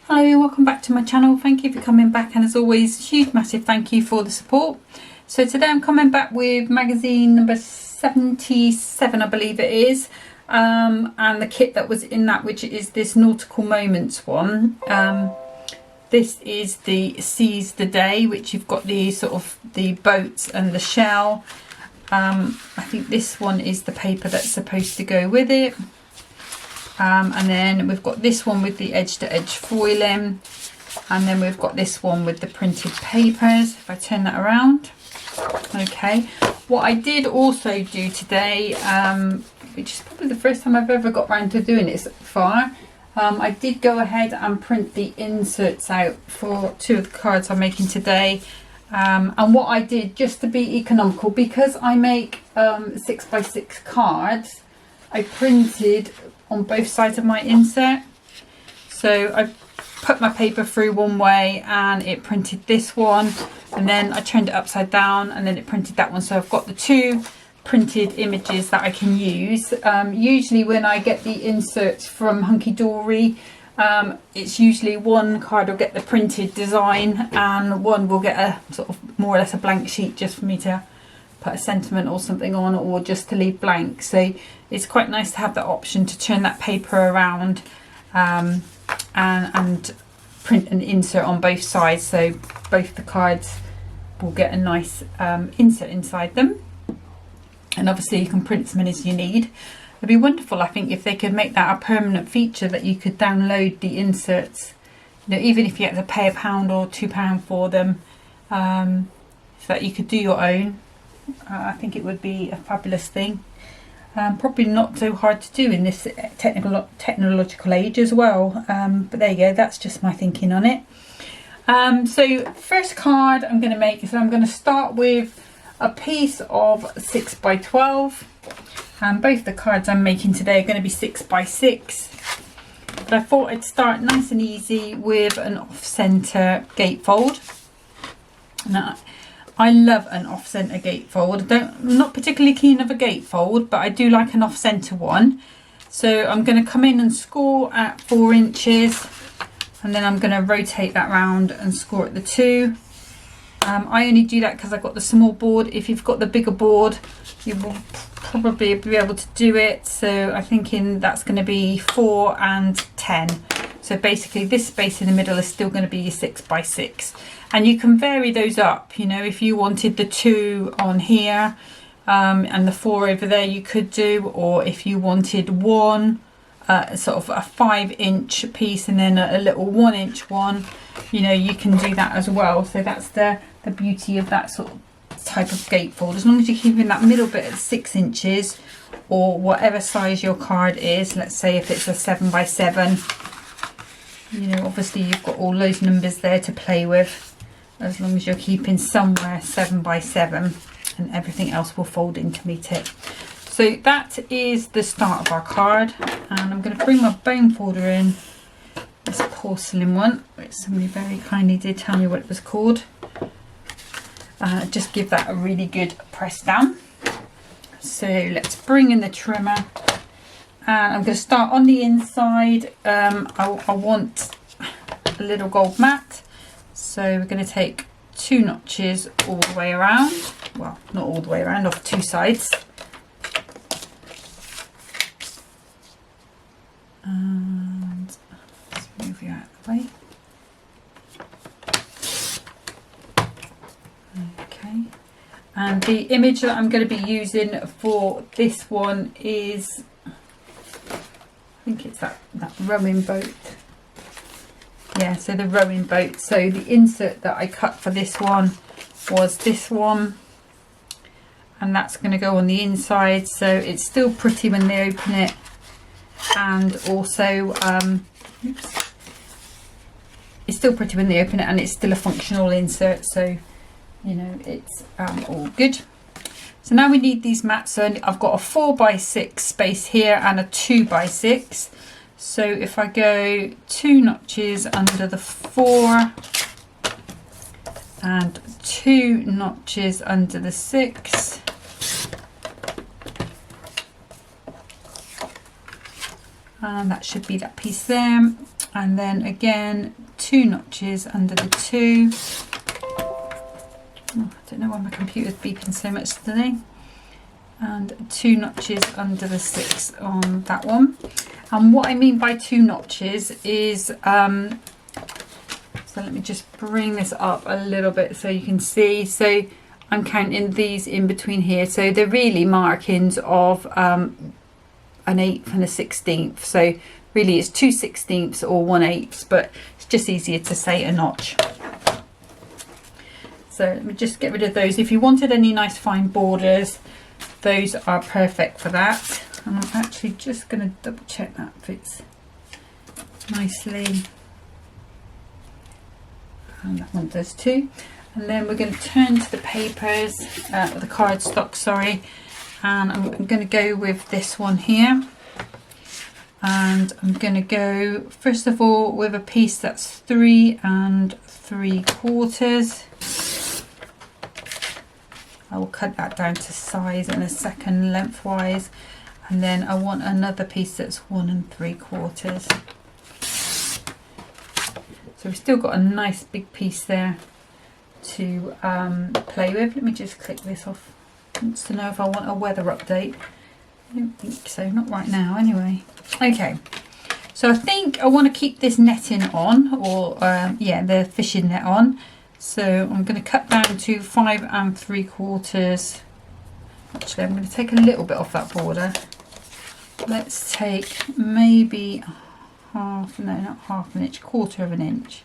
Hello, welcome back to my channel. Thank you for coming back, and as always, huge massive thank you for the support. So today I'm coming back with magazine number 77, I believe it is, and the kit that was in that, which is this Nautical Moments one. This is the Seize the Day, which you've got the sort of the boats and the shell. I think this one is the paper that's supposed to go with it. And then we've got this one with the edge-to-edge foiling, and then we've got this one with the printed papers. If I turn that around, okay. What I did also do today, which is probably the first time I've ever got around to doing it so far, I did go ahead and print the inserts out for two of the cards I'm making today. And what I did, just to be economical, because I make 6x6 cards, I printed on both sides of my insert. So I put my paper through one way and it printed this one, and then I turned it upside down and then it printed that one. So I've got the two printed images that I can use. Usually when I get the inserts from Hunkydory, it's usually one card will get the printed design and one will get a sort of more or less a blank sheet just for me to put a sentiment or something on, or just to leave blank. So it's quite nice to have the option to turn that paper around and print an insert on both sides, so both the cards will get a nice insert inside them. And obviously you can print as many as you need. It'd be wonderful, I think, if they could make that a permanent feature, that you could download the inserts, you know, even if you had to pay £1 or £2 for them, so that you could do your own. I think it would be a fabulous thing. Probably not so hard to do in this technological age as well. But there you go, that's just my thinking on it. So first card I'm going to make is, I'm going to start with a piece of 6x12. And both the cards I'm making today are going to be 6x6. But I thought I'd start nice and easy with an off-centre gatefold. Now, I love an off-centre gatefold. I'm not particularly keen of a gatefold, but I do like an off-centre one. So I'm going to come in and score at 4 inches, and then I'm going to rotate that round and score at the 2. I only do that because I've got the small board. If you've got the bigger board, you will probably be able to do it. So I'm thinking that's going to be 4 and 10. So basically this space in the middle is still going to be your 6x6. And you can vary those up, you know, if you wanted the 2 on here and the 4 over there, you could do, or if you wanted one sort of a 5-inch piece and then a little 1-inch one, you know, you can do that as well. So that's the beauty of that sort of type of gatefold. As long as you're keeping that middle bit at 6 inches or whatever size your card is. Let's say if it's a 7x7, you know, obviously you've got all those numbers there to play with. As long as you're keeping somewhere 7x7, and everything else will fold in to meet it. So that is the start of our card, and I'm going to bring my bone folder in, this porcelain one, which somebody very kindly did tell me what it was called. Just give that a really good press down. So let's bring in the trimmer, and I'm going to start on the inside. I want a little gold mat. So we're going to take 2 notches all the way around. Well, not all the way around, off 2 sides. And let's move you out of the way. Okay. And the image that I'm going to be using for this one is, I think it's that rowing boat. Yeah, so the rowing boat. So the insert that I cut for this one was this one, and that's going to go on the inside, so it's still pretty when they open it, and also it's still pretty when they open it, and it's still a functional insert, so you know it's all good. So now we need these mats. So I've got a 4x6 space here and a 2x6. So if I go 2 notches under the 4 and 2 notches under the 6, and that should be that piece there. and then again 2 notches under the 2. I don't know why my computer's beeping so much today. And 2 notches under the 6 on that one. And what I mean by 2 notches is, so let me just bring this up a little bit so you can see. So I'm counting these in between here. So they're really markings of an 1/8 and a 1/16. So really it's 2/16 or 1/8, but it's just easier to say a notch. So let me just get rid of those. If you wanted any nice fine borders, those are perfect for that. And I'm actually just going to double check that fits nicely. And that one does too. And then we're going to turn to the papers, the cardstock, sorry. And I'm going to go with this one here. And I'm going to go, first of all, with a piece that's 3 3/4. I will cut that down to size in a second lengthwise, and then I want another piece that's 1 3/4. So we've still got a nice big piece there to play with. Let me just click this off. It wants to know if I want a weather update. I don't think so, not right now anyway. Okay, so I think I want to keep this netting on, or yeah, the fishing net on. So I'm going to cut down to 5 3/4. Actually, I'm going to take a little bit off that border. Let's take maybe half, no, not half an inch, 1/4 inch.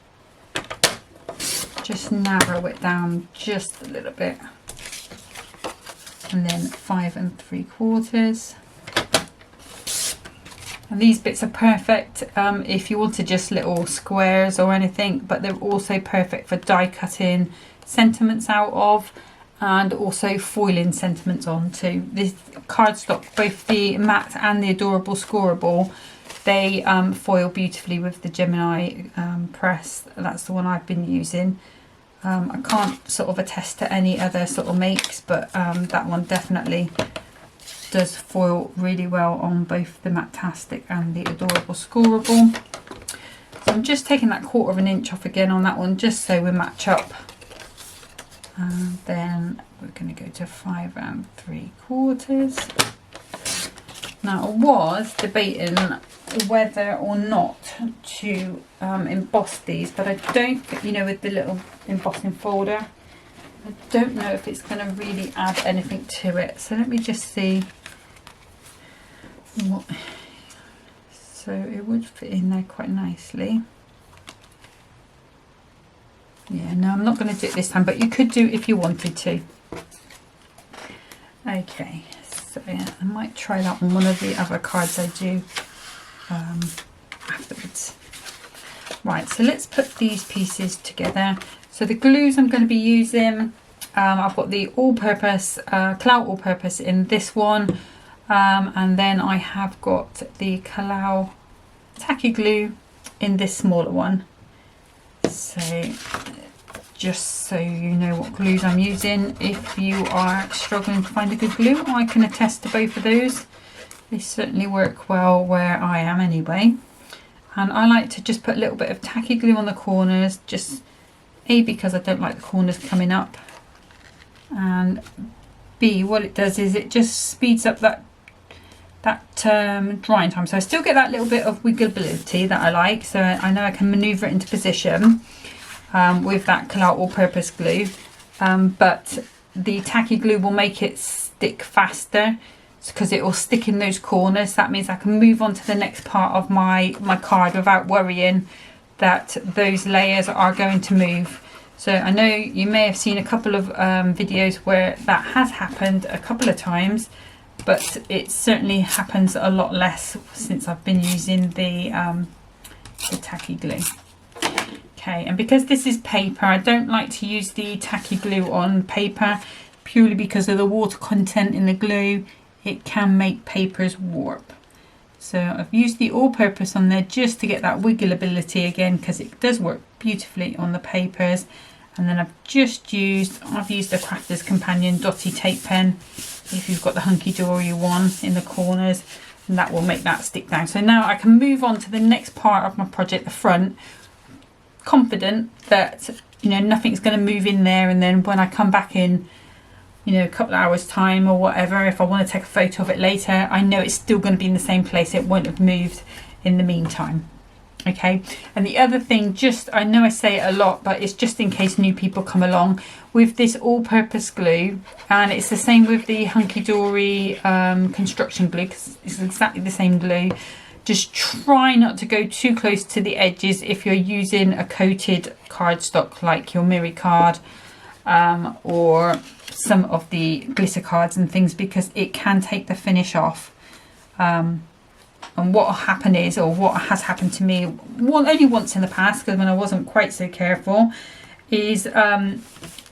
Just narrow it down just a little bit. And then 5 3/4. And these bits are perfect if you wanted just little squares or anything, but they're also perfect for die cutting sentiments out of, and also foiling sentiments on too. This cardstock, both the matte and the adorable scoreable, they foil beautifully with the Gemini press. That's the one I've been using. I can't sort of attest to any other sort of makes, but that one definitely does foil really well on both the Matastic and the adorable scoreable. So I'm just taking that 1/4 inch off again on that one, just so we match up. And then we're going to go to 5 3/4. Now I was debating whether or not to emboss these, but I don't, you know, with the little embossing folder, I don't know if it's going to really add anything to it. So let me just see what. So it would fit in there quite nicely. Yeah, no, I'm not going to do it this time, but you could do it if you wanted to. Okay, so yeah, I might try that on one of the other cards I do afterwards. Right, so let's put these pieces together. So the glues I'm going to be using, I've got the all-purpose, Clout all-purpose in this one, and then I have got the Clout tacky glue in this smaller one. So just so you know what glues I'm using, if you are struggling to find a good glue, I can attest to both of those. They certainly work well where I am anyway. And I like to just put a little bit of tacky glue on the corners, just A, because I don't like the corners coming up, and B, what it does is it just speeds up that drying time. So I still get that little bit of wiggleability that I like, so I know I can maneuver it into position with that Clout all-purpose glue, but the tacky glue will make it stick faster because it will stick in those corners. That means I can move on to the next part of my card without worrying that those layers are going to move. So I know you may have seen a couple of videos where that has happened a couple of times, but it certainly happens a lot less since I've been using the tacky glue. Okay, and because this is paper, I don't like to use the tacky glue on paper, purely because of the water content in the glue. It can make papers warp. So I've used the all-purpose on there just to get that wiggleability again, because it does work beautifully on the papers. And then I've used the Crafter's Companion Dotty tape pen, if you've got the Hunkydory one in the corners. and that will make that stick down. So now I can move on to the next part of my project, the front, confident that, you know, nothing's going to move in there, and then when I come back in, you know, a couple of hours time or whatever, if I want to take a photo of it later, I know it's still going to be in the same place. It won't have moved in the meantime. Okay, and the other thing, just, I know I say it a lot, but it's just in case new people come along, with this all-purpose glue, and it's the same with the Hunkydory construction glue, because it's exactly the same glue. Just try not to go too close to the edges if you're using a coated cardstock like your Miri card or some of the glitter cards and things, because it can take the finish off. And what will happen is, or what has happened to me only once in the past, because when I wasn't quite so careful, is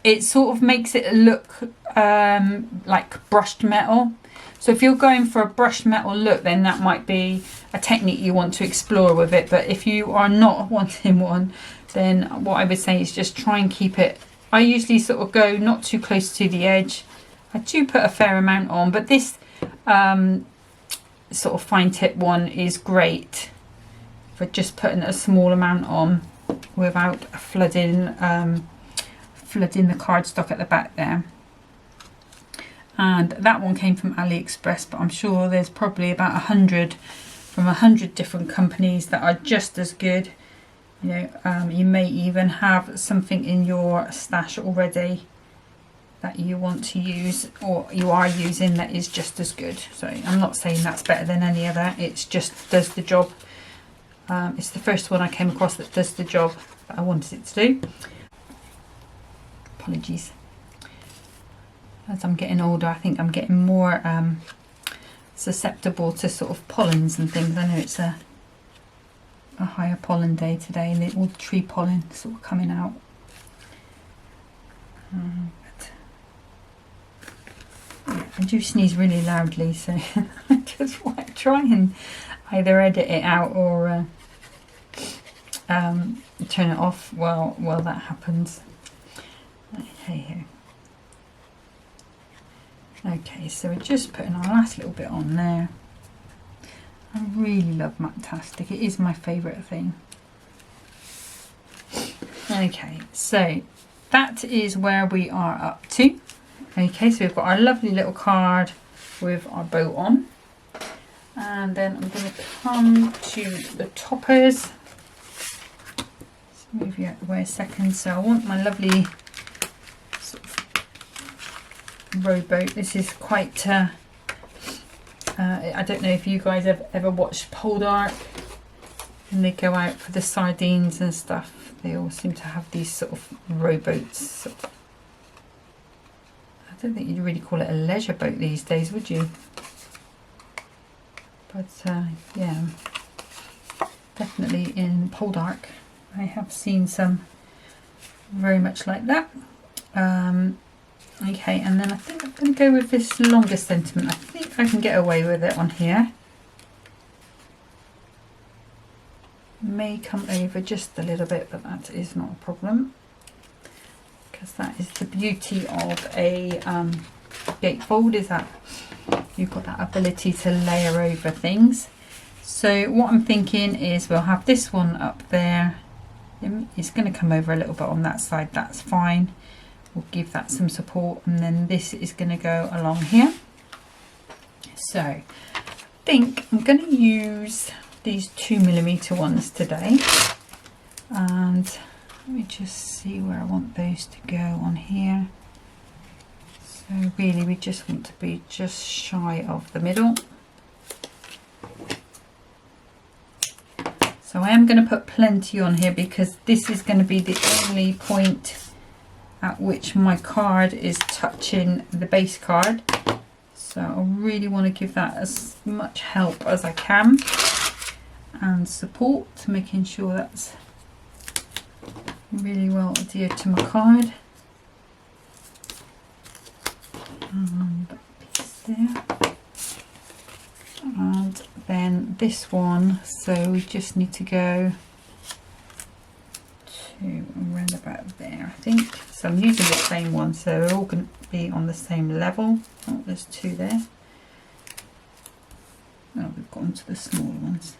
it sort of makes it look like brushed metal. So if you're going for a brushed metal look, then that might be a technique you want to explore with it. But if you are not wanting one, then what I would say is just try and keep it. I usually sort of go not too close to the edge. I do put a fair amount on, but this sort of fine tip one is great for just putting a small amount on without flooding the cardstock at the back there. And that one came from AliExpress, but I'm sure there's probably about 100 from 100 different companies that are just as good. You know, you may even have something in your stash already that you want to use, or you are using, that is just as good. So I'm not saying that's better than any other, it's just does the job. It's the first one I came across that does the job that I wanted it to do. Apologies. As I'm getting older, I think I'm getting more susceptible to sort of pollens and things. I know it's a higher pollen day today, and all the tree pollen sort of coming out. I do sneeze really loudly, so I just want to try and either edit it out or turn it off while that happens. Okay, okay, so we're just putting our last little bit on there. I really love Matastic, it is my favourite thing. Okay, so that is where we are up to. Okay, so we've got our lovely little card with our bow on, and then I'm going to come to the toppers. Let's move you out the way a second. So I want my lovely sort of rowboat. This is quite I don't know if you guys have ever watched Poldark, and they go out for the sardines and stuff. They all seem to have these sort of rowboats. I don't think you'd really call it a leisure boat these days, would you? But yeah, definitely in Poldark I have seen some very much like that. Okay, and then I think I'm going to go with this longer sentiment. I think I can get away with it on here. May come over just a little bit, but that is not a problem, because that is the beauty of a gatefold, is that you've got that ability to layer over things. So what I'm thinking is we'll have this one up there. It's going to come over a little bit on that side, that's fine. We'll give that some support, and then this is going to go along here. So I think I'm going to use these 2mm ones today, and let me just see where I want those to go on here. So really we just want to be just shy of the middle. So I am going to put plenty on here, because this is going to be the only point at which my card is touching the base card. So I really want to give that as much help as I can and support, making sure that's really well adhered to my card. And that piece there. And then this one, so we just need to go to around about there, I think. So I'm using the same one, so they're all going to be on the same level. Oh, there's two there. Now we've got onto the smaller ones.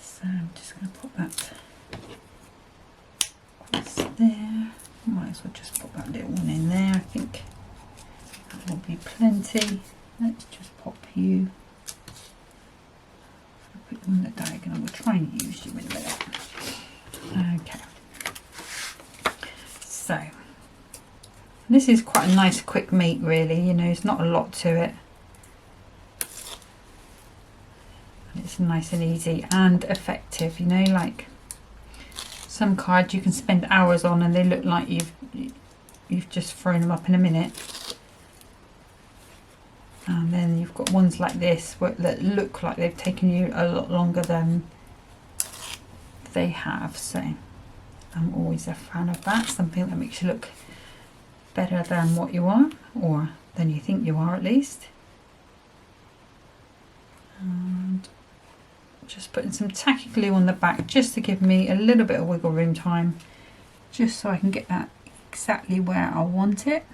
So I'm just going to put that across there. Might as well just put that little one in there. I think that will be plenty. Let's just pop you. I'll put you on the diagonal. We'll try and use you in a minute. Okay. So this is quite a nice quick meat, really. You know, it's not a lot to it. And it's nice and easy and effective. You know, like some cards you can spend hours on and they look like you've just thrown them up in a minute. And then you've got ones like this that look like they've taken you a lot longer than they have. So I'm always a fan of that. Something that makes you look better than what you are, or than you think you are at least. And just putting some tacky glue on the back just to give me a little bit of wiggle room time, just so I can get that exactly where I want it.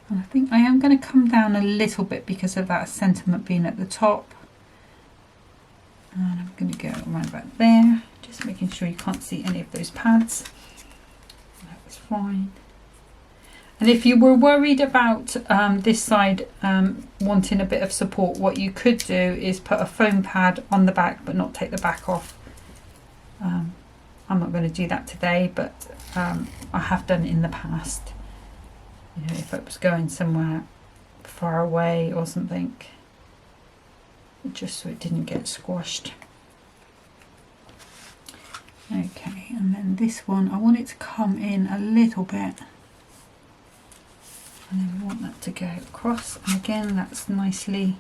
And I think I am going to come down a little bit because of that sentiment being at the top. And I'm going to go around about there, just making sure you can't see any of those pads. That was fine. And if you were worried about this side wanting a bit of support, what you could do is put a foam pad on the back but not take the back off. I'm not going to do that today, but I have done it in the past. You know, if it was going somewhere far away or something, just so it didn't get squashed. Okay, and then this one, I want it to come in a little bit. And then we want that to go across, and again that's nicely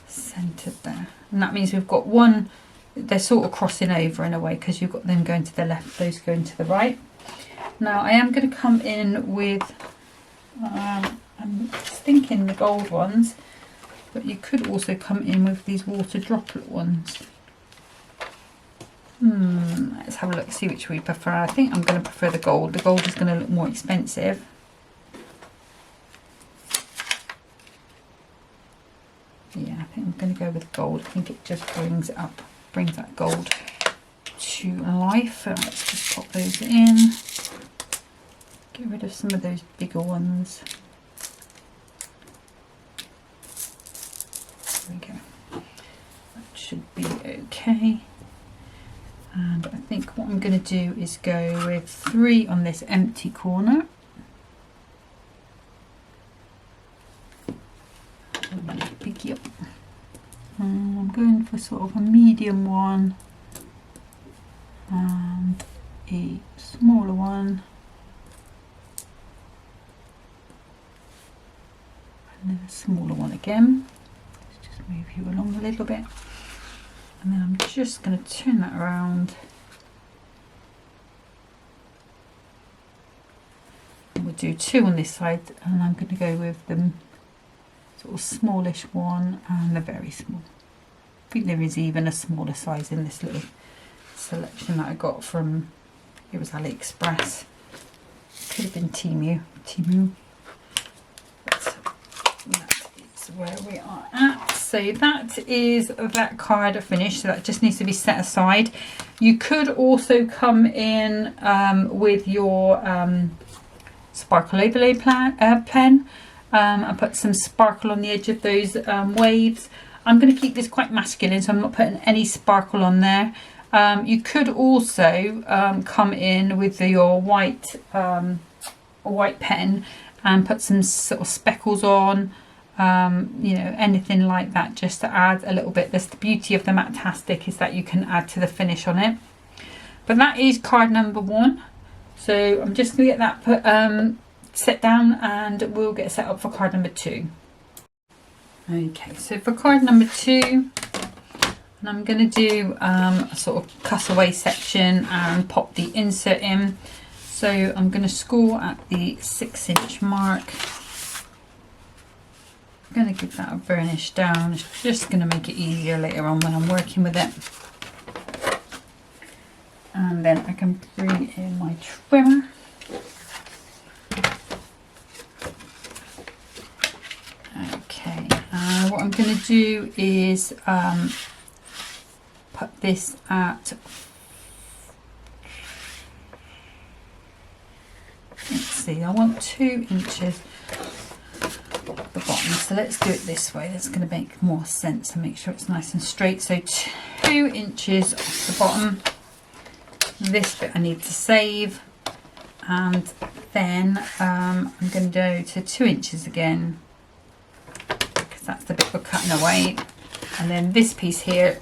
centered there. And that means we've got one, they're sort of crossing over in a way because you've got them going to the left, those going to the right. Now I am going to come in with, I'm thinking the gold ones, but you could also come in with these water droplet ones. Let's have a look, see which we prefer. I think I'm going to prefer the gold. The gold is going to look more expensive. Yeah, I think I'm going to go with gold. I think it just brings it up, brings that gold to life. So let's just pop those in. Get rid of some of those bigger ones. There we go. That should be okay. And I think what I'm going to do is go with 3 on this empty corner. Pick you up. I'm going for sort of a medium one and a smaller one, and then a smaller one again. Let's just move you along a little bit, and then I'm just going to turn that around. And we'll do 2 on this side, and I'm going to go with them sort of smallish one and a very small. I think there is even a smaller size in this little selection that I got from, it was AliExpress. Could have been Temu. But that is where we are at. So that is that card finished. So that just needs to be set aside. You could also come in with your sparkle overlay pen. I put some sparkle on the edge of those waves. I'm going to keep this quite masculine, so I'm not putting any sparkle on there. You could also come in with your white pen and put some sort of speckles on, you know, anything like that, just to add a little bit. That's the beauty of the Matastic, is that you can add to the finish on it. But that is card number 1. So I'm just going to get that put set down, and we'll get set up for card number 2. Okay, so for card number 2, and I'm going to do a sort of cutaway section and pop the insert in. So I'm going to score at the 6-inch mark. I'm going to give that a burnish down. It's just going to make it easier later on when I'm working with it. And then I can bring in my trimmer. what I'm going to do is put this at, let's see, I want 2 inches at the bottom, so let's do it this way. That's going to make more sense and make sure it's nice and straight. So 2 inches off the bottom. This bit I need to save, and then I'm going to go to 2 inches again, because that's the bit we're cutting away. And then this piece here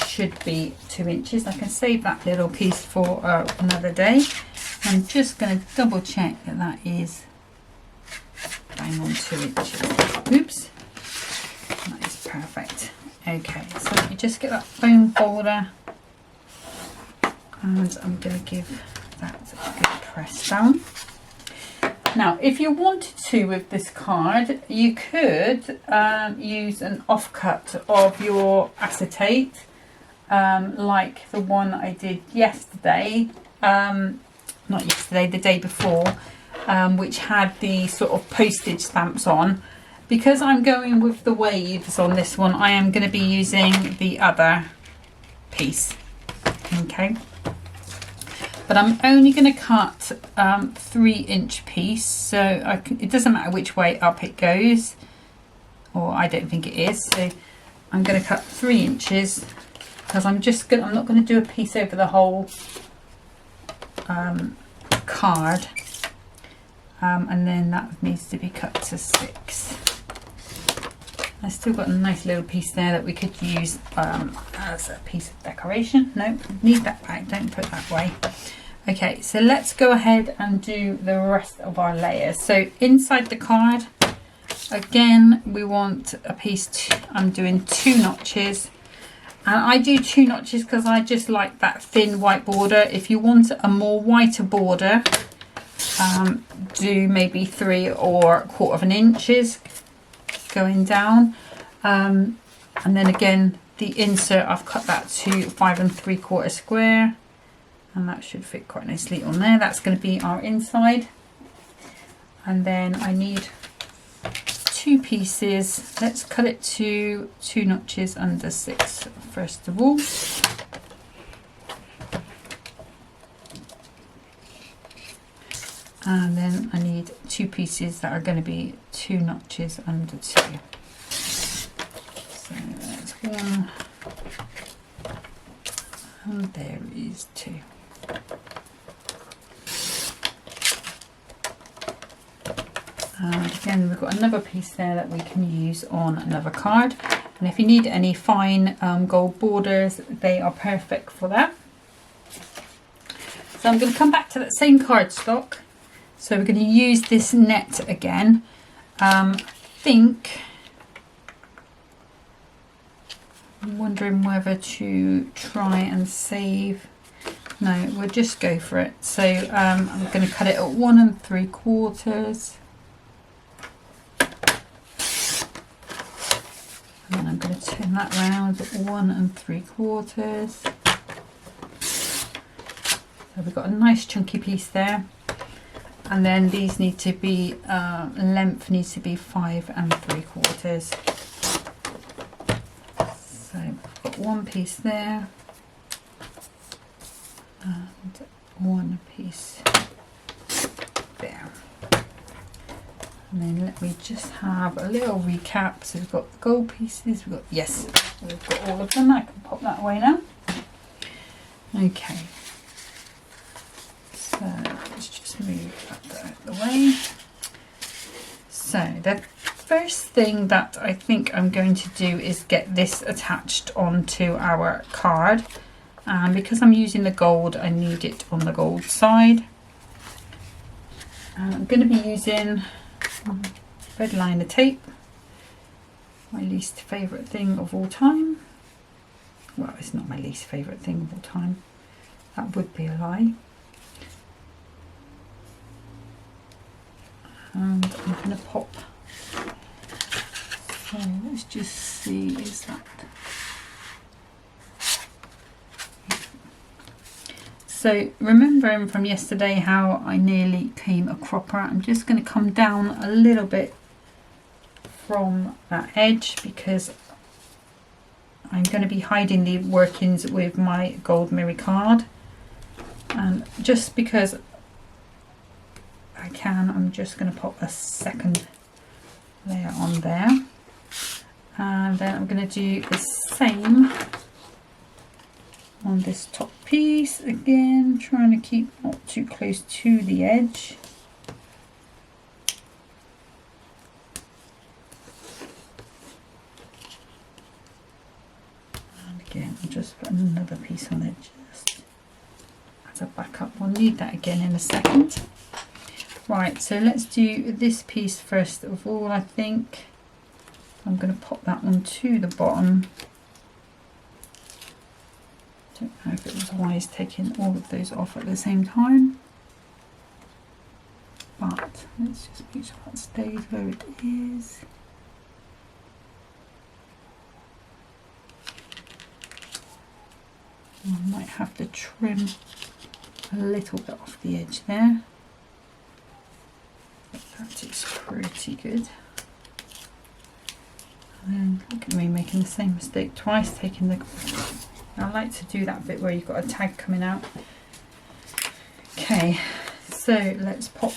should be 2 inches. I can save that little piece for another day. I'm just going to double check that that is bang on 2 inches. Oops, that is perfect. Okay, so let me just get that foam folder, and I'm going to give that a good press down. Now, if you wanted to with this card, you could use an offcut of your acetate, like the one I did yesterday, not yesterday, the day before, which had the sort of postage stamps on. Because I'm going with the waves on this one, I am going to be using the other piece. Okay. But I'm only going to cut 3-inch piece, so it doesn't matter which way up it goes, or I don't think it is. So I'm going to cut 3 inches, because I'm not going to do a piece over the whole card, and then that needs to be cut to 6. I've still got a nice little piece there that we could use as a piece of decoration. No, need that back, don't put that way. Okay, so let's go ahead and do the rest of our layers. So inside the card, again, we want a piece, I'm doing 2 notches. And I do 2 notches because I just like that thin white border. If you want a more whiter border, do maybe 3 or 1/4 inches going down. And then again, the insert, I've cut that to 5 3/4 square, and that should fit quite nicely on there. That's going to be our inside. And then I need 2 pieces. Let's cut it to 2 notches under 6 first of all. And then I need 2 pieces that are going to be 2 notches under 2. So that's 1, and there is 2. And again, we've got another piece there that we can use on another card. And if you need any fine gold borders, they are perfect for that. So I'm going to come back to that same cardstock. So we're going to use this net again. I think, I'm wondering whether to try and save. No, we'll just go for it. So I'm going to cut it at 1 3/4. And then I'm going to turn that round at 1 3/4. So we've got a nice chunky piece there. And then these need to be, length needs to be 5 3/4. So I've got 1 piece there. And 1 piece there. And then let me just have a little recap. So we've got the gold pieces, we've got all of them. I can pop that away now. Okay. So let's just move that out of the way. So the first thing that I think I'm going to do is get this attached onto our card. And because I'm using the gold, I need it on the gold side. And I'm going to be using red liner tape, my least favourite thing of all time. Well, it's not my least favourite thing of all time. That would be a lie. And I'm going to pop. So let's just see, is that... So remembering from yesterday how I nearly came a cropper, I'm just going to come down a little bit from that edge because I'm going to be hiding the workings with my gold mirror card, and just because I can, I'm just going to pop a second layer on there, and then I'm going to do the same on this top piece again, trying to keep not too close to the edge. Again, I'll just put another piece on it just as a backup. We'll need that again in a second. Right, so let's do this piece first of all. I think I'm going to pop that onto the bottom. Don't know if it was wise taking all of those off at the same time, but let's just make sure that stays where it is. I might have to trim a little bit off the edge there, but that is pretty good. And then look at me making the same mistake twice, taking the... I like to do that bit where you've got a tag coming out. Okay, so let's pop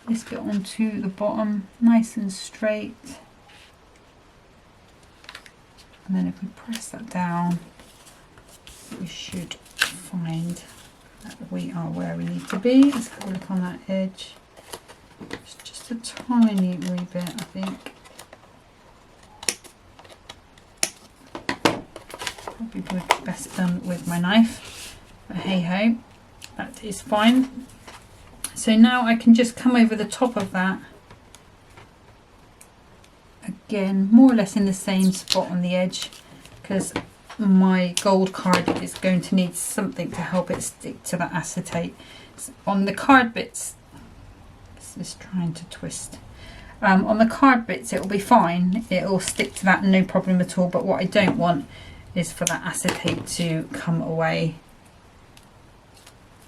this bit onto the bottom, nice and straight. And then if we press that down, we should find that we are where we need to be. Let's have a look on that edge. It's just a tiny wee bit, I think. Probably would be best done with my knife, but hey ho, that is fine. So now I can just come over the top of that. Again, more or less in the same spot on the edge, because my gold card is going to need something to help it stick to that acetate. So on the card bits, this is trying to twist. On the card bits it will be fine, it will stick to that, no problem at all, but what I don't want is for that acetate to come away.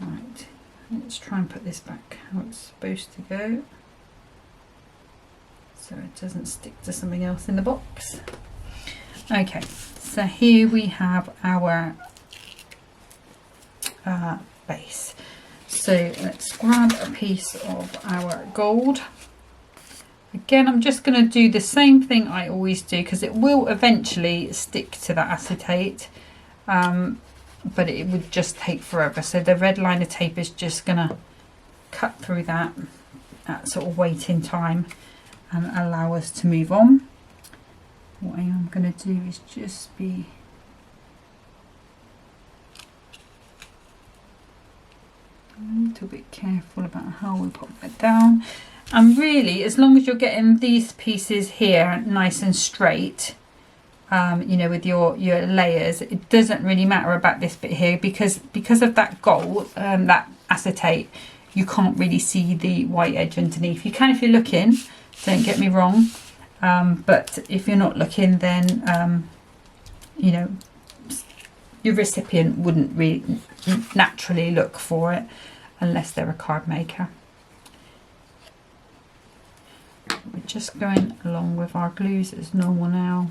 Right, let's try and put this back how it's supposed to go, so it doesn't stick to something else in the box. Okay, so here we have our base. So let's grab a piece of our gold. Again, I'm just going to do the same thing I always do, because it will eventually stick to that acetate, but it would just take forever. So the red liner tape is just going to cut through that sort of waiting time and allow us to move on. What I am going to do is just be a little bit careful about how we pop that down. And really, as long as you're getting these pieces here nice and straight, you know, with your layers, it doesn't really matter about this bit here, because of that gold, that acetate, you can't really see the white edge underneath. You can if you're looking, don't get me wrong, but if you're not looking, then you know, your recipient wouldn't really naturally look for it unless they're a card maker. We're just going along with our glues as normal now.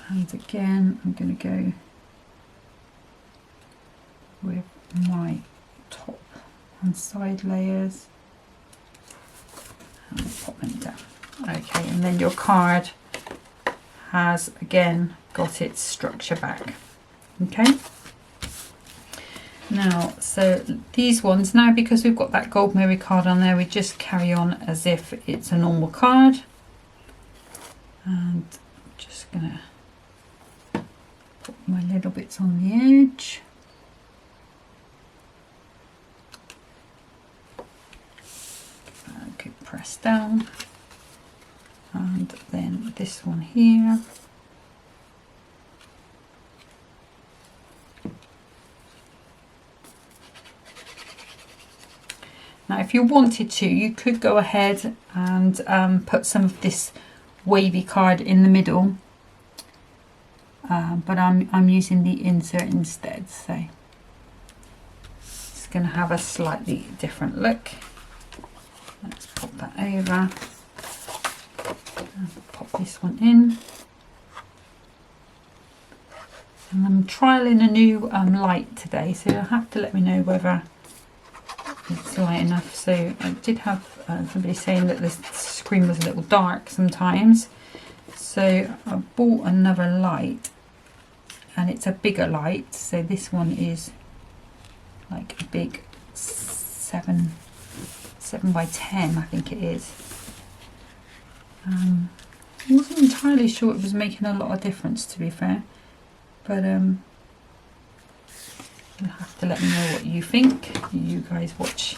And again, I'm going to go with my top and side layers and pop them down. Okay, and then your card has again got its structure back. Okay. Now, so these ones, now because we've got that gold mirror card on there, we just carry on as if it's a normal card. And I'm just gonna put my little bits on the edge. Okay, press down. And then this one here. Now, if you wanted to, you could go ahead and put some of this wavy card in the middle, but I'm using the insert instead. So just going to have a slightly different look. Let's pop that over and pop this one in. And I'm trialling a new light today, so you'll have to let me know whether it's light enough. So I did have somebody saying that the screen was a little dark sometimes, so I bought another light, and it's a bigger light. So this one is like a big 7 by 10, I think it is. I wasn't entirely sure it was making a lot of difference, to be fair, but you'll have to let me know what you think. You guys watch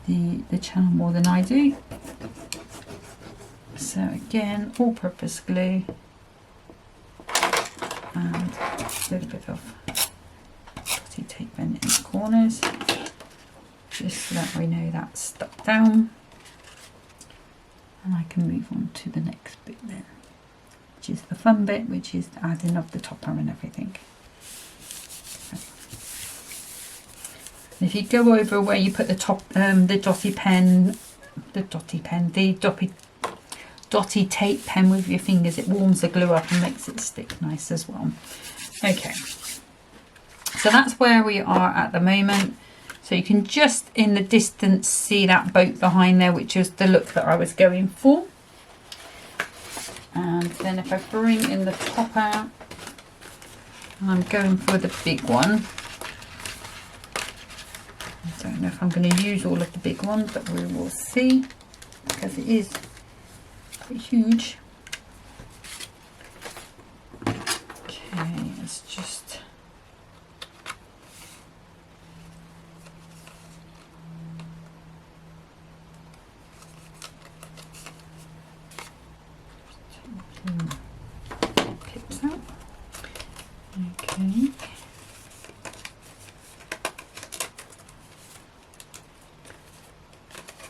the channel more than I do. So again, all-purpose glue and a little bit of putty tape in the corners, just so that we know that's stuck down, and I can move on to the next bit then, which is the fun bit, which is the adding of the topper and everything. And if you go over where you put the top, the dotty tape pen with your fingers, it warms the glue up and makes it stick nice as well. Okay, so that's where we are at the moment. So you can just in the distance see that boat behind there, which is the look that I was going for. And then if I bring in the top out, I'm going for the big one. I don't know if I'm going to use all of the big ones, but we will see, because it is quite huge. Okay, let's just clips out. Okay.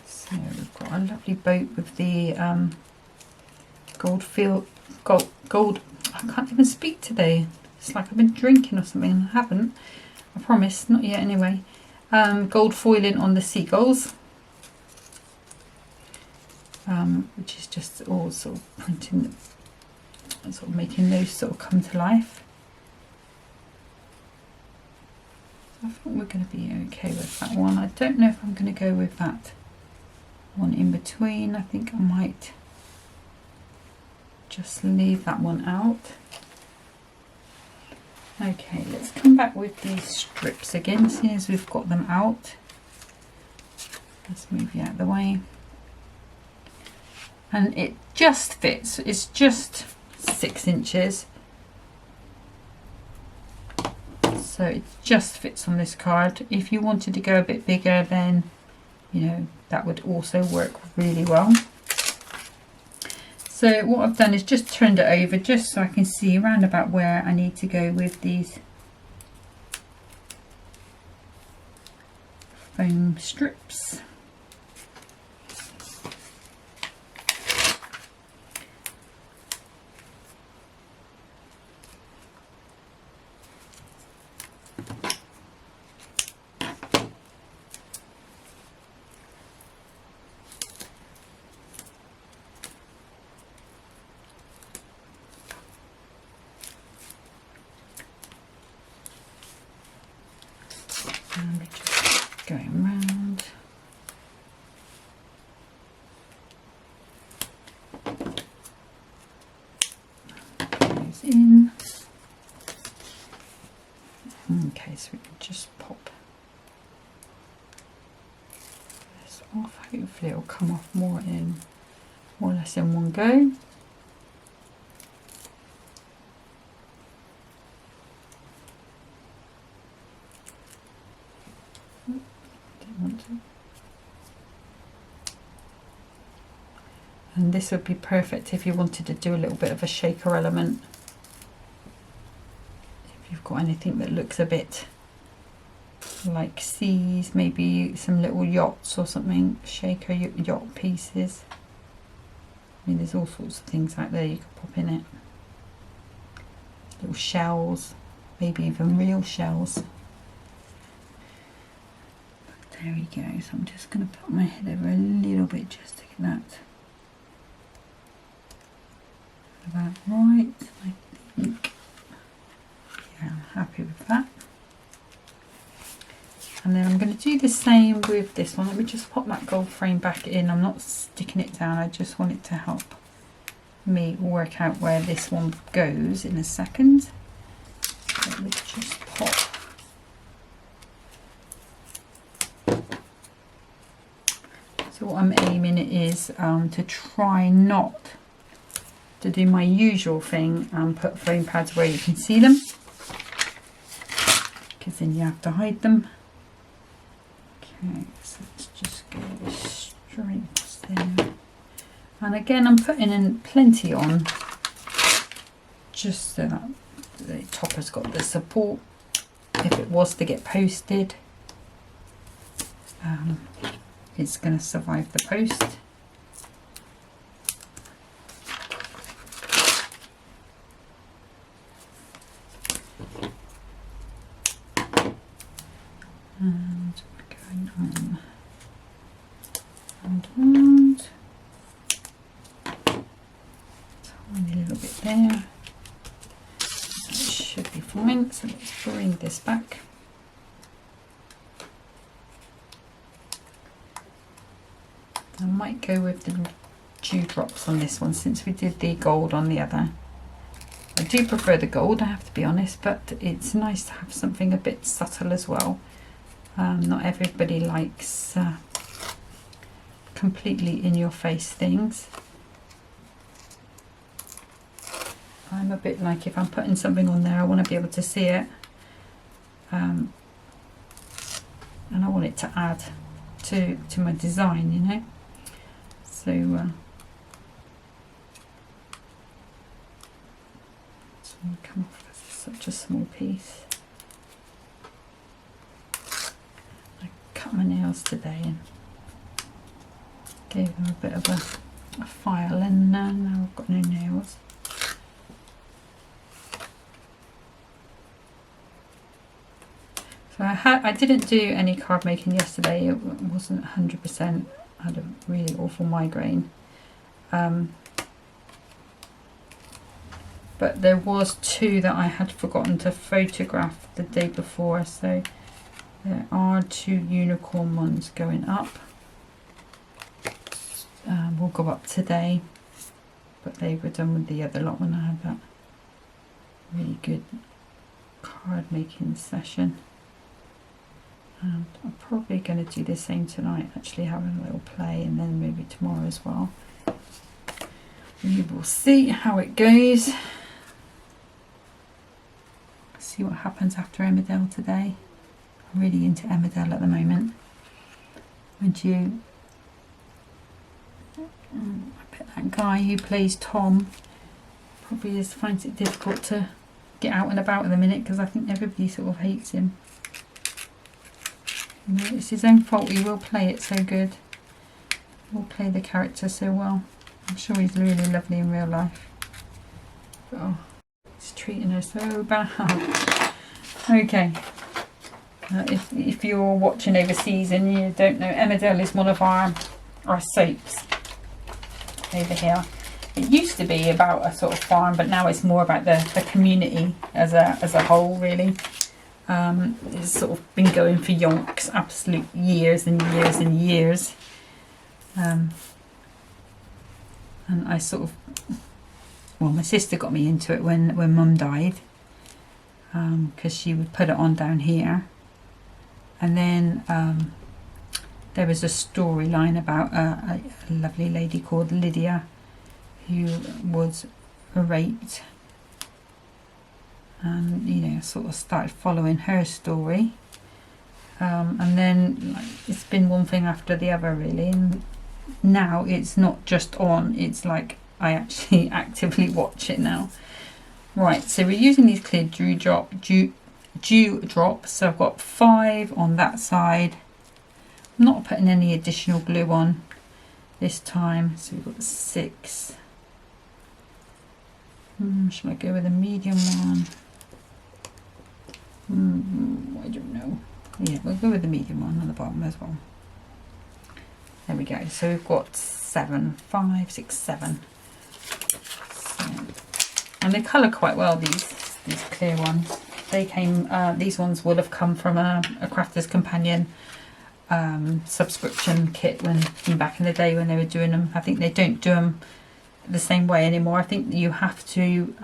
So we've got a lovely boat with the gold. I can't even speak today. It's like I've been drinking or something, and I haven't. I promise, not yet anyway. Gold foiling on the seagulls, which is just all sort of printing, sort of making those sort of come to life. I think we're going to be okay with that one. I don't know if I'm going to go with that one in between. I think I might just leave that one out. Okay, let's come back with these strips again, seeing as we've got them out. Let's move you out of the way. And it just fits, it's just 6 inches. So it just fits on this card. If you wanted to go a bit bigger, then, you know, that would also work really well. So what I've done is just turned it over just so I can see around about where I need to go with these foam strips. And we're just going round. Those in. Okay, so we can just pop this off. Hopefully it'll come off more or less in one go. And this would be perfect if you wanted to do a little bit of a shaker element. If you've got anything that looks a bit like seas, maybe some little yachts or something, shaker yacht pieces. I mean, there's all sorts of things out there you could pop in it. Little shells, maybe even real shells. There we go. So I'm just going to put my head over a little bit just to get that about right, I think. Yeah, I'm happy with that. And then I'm going to do the same with this one. Let me just pop that gold frame back in. I'm not sticking it down, I just want it to help me work out where this one goes in a second. Let me just pop so what I'm aiming is to try not to do my usual thing and put foam pads where you can see them, because then you have to hide them. Okay, so let's just go straight there. And again, I'm putting in plenty on, just so that the top has got the support if it was to get posted. It's going to survive the post. And we're going on and around. Tiny little bit there. That should be fine. So let's bring this back. I might go with the dewdrops on this one since we did the gold on the other. I do prefer the gold, I have to be honest, but it's nice to have something a bit subtle as well. Not everybody likes completely in your face things. I'm a bit like, if I'm putting something on there, I want to be able to see it, and I want it to add to my design, you know. So, it's going to come off because it's such a small piece. I cut my nails today and gave them a bit of a file, and now I've got no nails. So I didn't do any card making yesterday. It wasn't 100%. I had a really awful migraine. But there was two that I had forgotten to photograph the day before. So there are two unicorn ones going up. Will go up today. But they were done with the other lot when I had that really good card making session. And I'm probably going to do the same tonight, actually having a little play, and then maybe tomorrow as well. We will see how it goes. See what happens after Emmerdale today. I'm really into Emmerdale at the moment. Would you? I bet that guy who plays Tom probably finds it difficult to get out and about at the minute, because I think everybody sort of hates him. It's his own fault, he will play it so good. He will play the character so well. I'm sure he's really lovely in real life. But, oh, he's treating her so bad. Okay. If you're watching overseas and you don't know, Emmerdale is one of our soaps over here. It used to be about a sort of farm, but now it's more about the community as a whole, really. It's sort of been going for yonks, absolute years and years and years. And I sort of, well, my sister got me into it when Mum died, because she would put it on down here. And then there was a storyline about a lovely lady called Lydia who was raped. And you know, sort of started following her story, and then like, it's been one thing after the other, really. And now it's not just on; it's like I actually actively watch it now. Right, so we're using these clear dew drops. So I've got 5 on that side. I'm not putting any additional glue on this time, so we've got 6. Should I go with a medium one? I don't know. Yeah, we'll go with the medium one on the bottom as well. There we go. So we've got 7, 5, 6, 7. So, and they colour quite well, these clear ones. They came, these ones would have come from a Crafter's Companion subscription kit when back in the day when they were doing them. I think they don't do them the same way anymore. I think you have to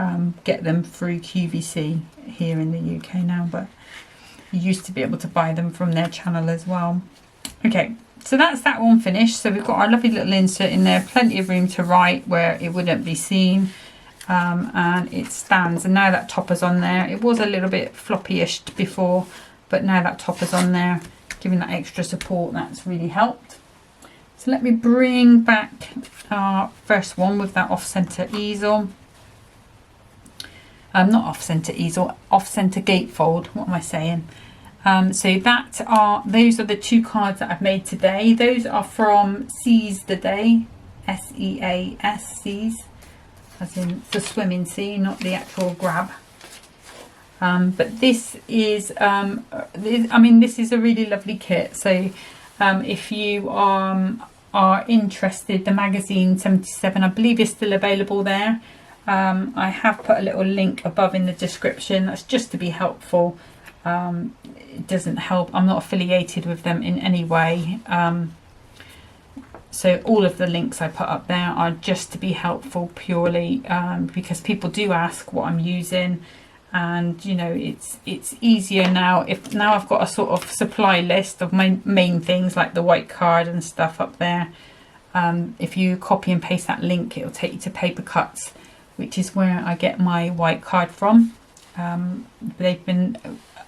get them through QVC here in the UK now, but you used to be able to buy them from their channel as well. Okay, so that's that one finished. So we've got our lovely little insert in there, plenty of room to write where it wouldn't be seen, and it stands. And now that topper's on there. It was a little bit floppy-ish before, but now that topper's on there, giving that extra support, that's really helped. So let me bring back our first one with that off-center easel. Not off-center easel, off-center gatefold. What am I saying? So those are the 2 cards that I've made today. Those are from Seize the Day, S-E-A-S, Seize, as in the swimming sea, not the actual grab. But this is, this is a really lovely kit. So if you are interested, the magazine 77, I believe, is still available there. I have put a little link above in the description. That's just to be helpful. It doesn't help. I'm not affiliated with them in any way. So all of the links I put up there are just to be helpful purely because people do ask what I'm using. And you know, it's easier now. Now I've got a sort of supply list of my main things like the white card and stuff up there. If you copy and paste that link, it'll take you to Paper Cuts, which is where I get my white card from. They've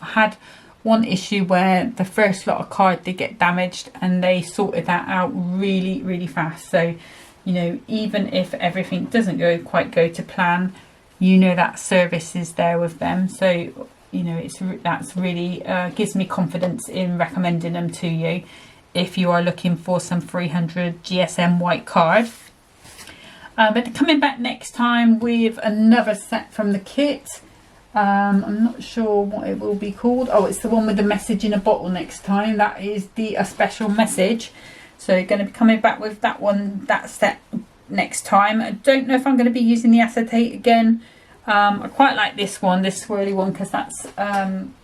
had one issue where the first lot of card did get damaged, and they sorted that out really fast. So you know, even if everything doesn't quite go to plan, you know that service is there with them. So you know, that's really gives me confidence in recommending them to you if you are looking for some 300 GSM white card. But coming back next time with another set from the kit. I'm not sure what it will be called. Oh, it's the one with the message in a bottle next time. That is a special message. So going to be coming back with that set next time. I don't know if I'm going to be using the acetate again. I quite like this one, this swirly one, because that's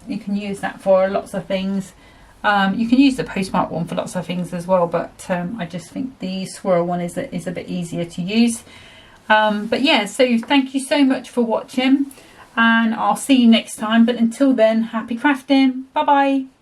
you can use that for lots of things. You can use the postmark one for lots of things as well, but I just think the swirl one is a bit easier to use. But yeah, so thank you so much for watching, and I'll see you next time. But until then, happy crafting. Bye bye.